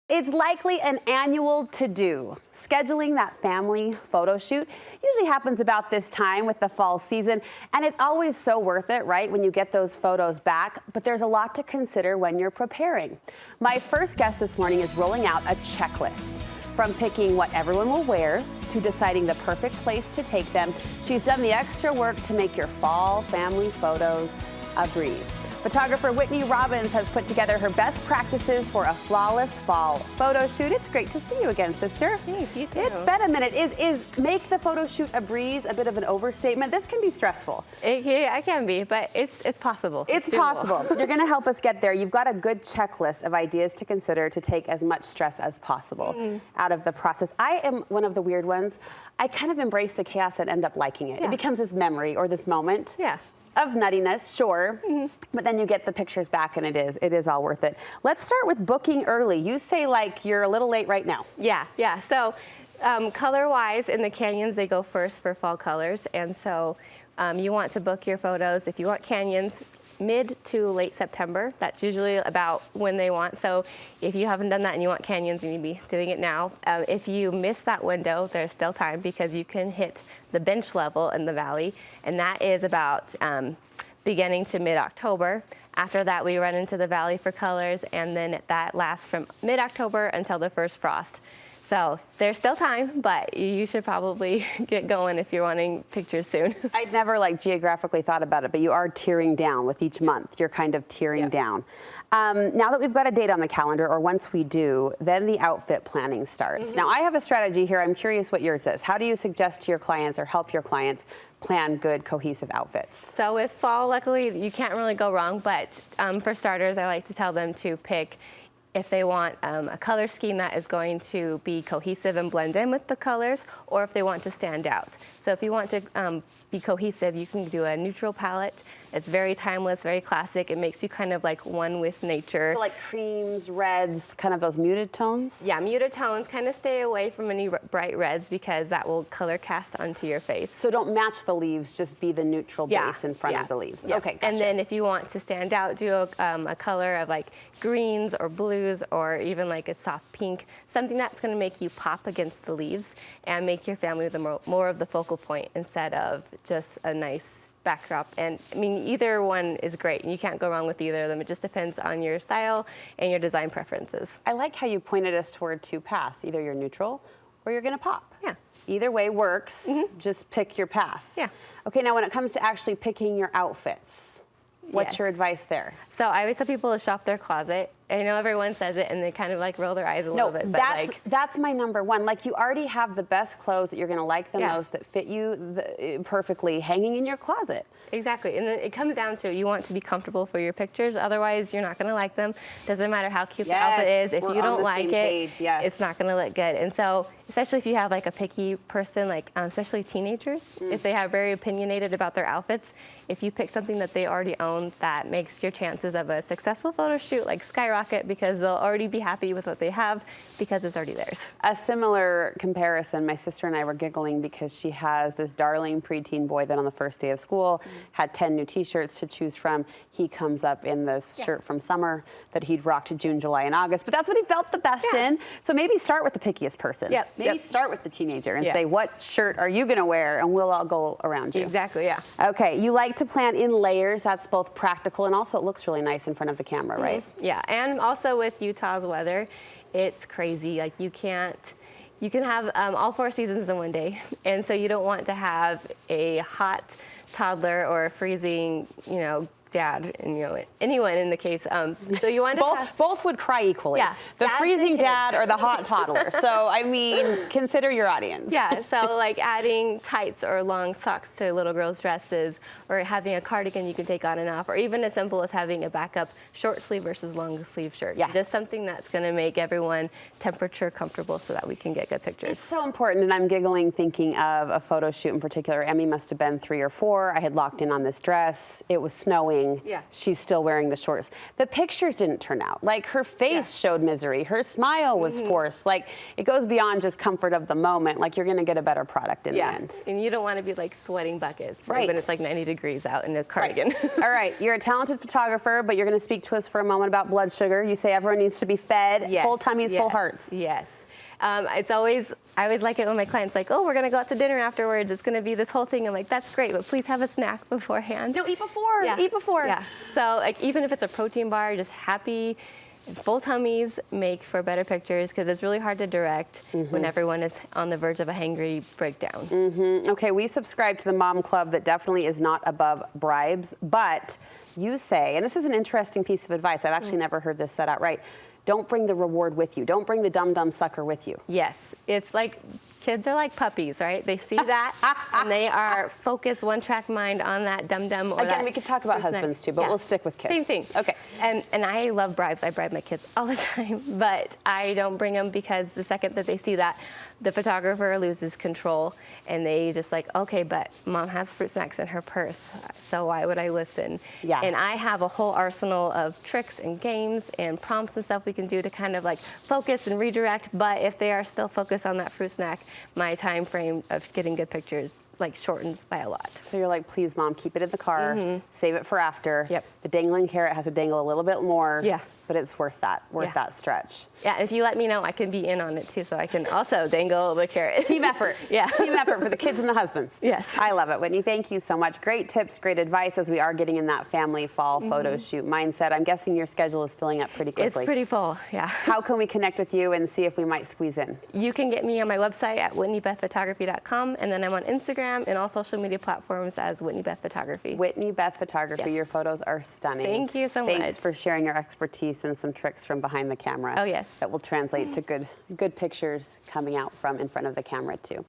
It's likely an annual to-do. Scheduling that family photo shoot usually happens about this time with the fall season, and it's always so worth it, right, when you get those photos back, but there's a lot to consider when you're preparing. My first guest this morning is rolling out a checklist. From picking what everyone will wear to deciding the perfect place to take them, she's done the extra work to make your fall family photos a breeze. Photographer Whitney Robbins has put together her best practices for a flawless fall photo shoot. It's great to see you again, sister. Thanks, you too. It's been a minute. Is make the photo shoot a breeze a bit of an overstatement? This can be stressful. It can be, but it's possible. It's possible. You're going to help us get there. You've got a good checklist of ideas to consider to take as much stress as possible out of the process. I am one of the weird ones. I kind of embrace the chaos and end up liking it. Yeah. It becomes this memory or this moment. Yeah. Of nuttiness, sure, but then you get the pictures back and it is all worth it. Let's start with booking early. You say like you're a little late right now. Yeah. So color-wise, in the canyons, they go first for fall colors, and so you want to book your photos. If you want canyons, mid to late September. That's usually about when they want. So if you haven't done that and you want canyons, you need to be doing it now. If you miss that window, there's still time because you can hit the bench level in the valley, and that is about beginning to mid-October. After that, we run into the valley for colors, and then that lasts from mid-October until the first frost. So there's still time, but you should probably get going if you're wanting pictures soon. I'd never geographically thought about it, but you are tiering down with each month. You're kind of tiering down. Now that we've got a date on the calendar, or once we do, then the outfit planning starts. Now I have a strategy here. I'm curious what yours is. How do you suggest to your clients or help your clients plan good, cohesive outfits? So with fall, luckily, you can't really go wrong, but for starters, I like to tell them to pick if they want a color scheme that is going to be cohesive and blend in with the colors, or if they want to stand out. So if you want to be cohesive, you can do a neutral palette. It's very timeless, very classic. It makes you kind of like one with nature. So like creams, reds, kind of those muted tones? Yeah, muted tones. Kind of stay away from any bright reds because that will color cast onto your face. So don't match the leaves, just be the neutral base in front of the leaves. Yeah. Okay, gotcha. And then if you want to stand out, do a color of like greens or blues or even like a soft pink, something that's going to make you pop against the leaves and make your family more of the focal point instead of just a nice backdrop. And I mean, either one is great. You can't go wrong with either of them. It just depends on your style and your design preferences. I like how you pointed us toward two paths. Either you're neutral or you're going to pop. Yeah. Either way works. Just pick your path. Yeah. Okay, now when it comes to actually picking your outfits, what's your advice there? So I always tell people to shop their closet. I know everyone says it and they kind of roll their eyes a little bit. But that's my number one. You already have the best clothes that you're going to like the most, that fit you perfectly, hanging in your closet. Exactly. And then it comes down to you want to be comfortable for your pictures. Otherwise, you're not going to like them. Doesn't matter how cute the outfit is. If you don't like it, it's not going to look good. And so, especially if you have a picky person, especially teenagers, if they have very opinionated about their outfits, if you pick something that they already own, that makes your chances of a successful photo shoot skyrocket because they'll already be happy with what they have because it's already theirs. A similar comparison, my sister and I were giggling because she has this darling preteen boy that on the first day of school had 10 new t-shirts to choose from. He comes up in the shirt from summer that he'd rocked June, July, and August, but that's what he felt the best in. So maybe start with the pickiest person. Maybe start with the teenager and say, what shirt are you gonna wear? And we'll all go around you. Exactly, yeah. Okay, you like to plan in layers. That's both practical and also it looks really nice in front of the camera, right? Yeah, and also with Utah's weather, it's crazy. You can have all 4 seasons in one day, and so you don't want to have a hot toddler or a freezing, dad, and anyone in the case. So you want to both would cry equally. Yeah, the freezing dad or the hot toddler. So I mean, consider your audience. Yeah. So adding tights or long socks to little girls' dresses, or having a cardigan you can take on and off, or even as simple as having a backup short sleeve versus long sleeve shirt. Yeah. Just something that's going to make everyone temperature comfortable so that we can get good pictures. It's so important, and I'm giggling thinking of a photo shoot in particular. Emmy must have been 3 or 4. I had locked in on this dress. It was snowing. smiling, Yeah. she's still wearing the shorts. The pictures didn't turn out. Like her face showed misery. Her smile was forced. Like it goes beyond just comfort of the moment. Like you're going to get a better product in the end. And you don't want to be like sweating buckets Right. when it's like 90 degrees out in a cardigan. All right, you're a talented photographer, but you're going to speak to us for a moment about blood sugar. You say everyone needs to be fed, full tummies, full hearts. Yes. I always like it when my clients like, oh, we're going to go out to dinner afterwards. It's going to be this whole thing. I'm like, that's great, but please have a snack beforehand. No, eat before. Yeah. Eat before. Yeah. So like even if it's a protein bar, just happy and full tummies make for better pictures because it's really hard to direct when everyone is on the verge of a hangry breakdown. Okay, we subscribe to the Mom Club that definitely is not above bribes, but you say, and this is an interesting piece of advice, I've actually never heard this said outright, don't bring the reward with you. Don't bring the dum-dum sucker with you. Yes, it's like kids are like puppies, right? They see that and they are focused, one-track mind on that dum-dum. Again, we could talk about husbands too, but we'll stick with kids. Same thing. Okay. And I love bribes. I bribe my kids all the time, but I don't bring them because the second that they see that, the photographer loses control and they just like, okay, but mom has fruit snacks in her purse, so why would I listen? Yeah. And I have a whole arsenal of tricks and games and prompts and stuff we can do to kind of like focus and redirect, but if they are still focused on that fruit snack, my time frame of getting good pictures like shortens by a lot. So you're like, please mom, keep it in the car, save it for after. Yep. The dangling carrot has to dangle a little bit more. Yeah. But it's worth that, that stretch. Yeah, if you let me know, I can be in on it too, so I can also dangle the carrot. Team effort. Yeah. Team effort for the kids and the husbands. Yes. I love it, Whitney. Thank you so much. Great tips, great advice as we are getting in that family fall photo shoot mindset. I'm guessing your schedule is filling up pretty quickly. It's pretty full, yeah. How can we connect with you and see if we might squeeze in? You can get me on my website at whitneybethphotography.com, and then I'm on Instagram and all social media platforms as Whitney Beth Photography. Whitney Beth Photography. Yes. Your photos are stunning. Thank you so much. Thanks for sharing your expertise and some tricks from behind the camera. Oh, yes. That will translate to good pictures coming out from in front of the camera too.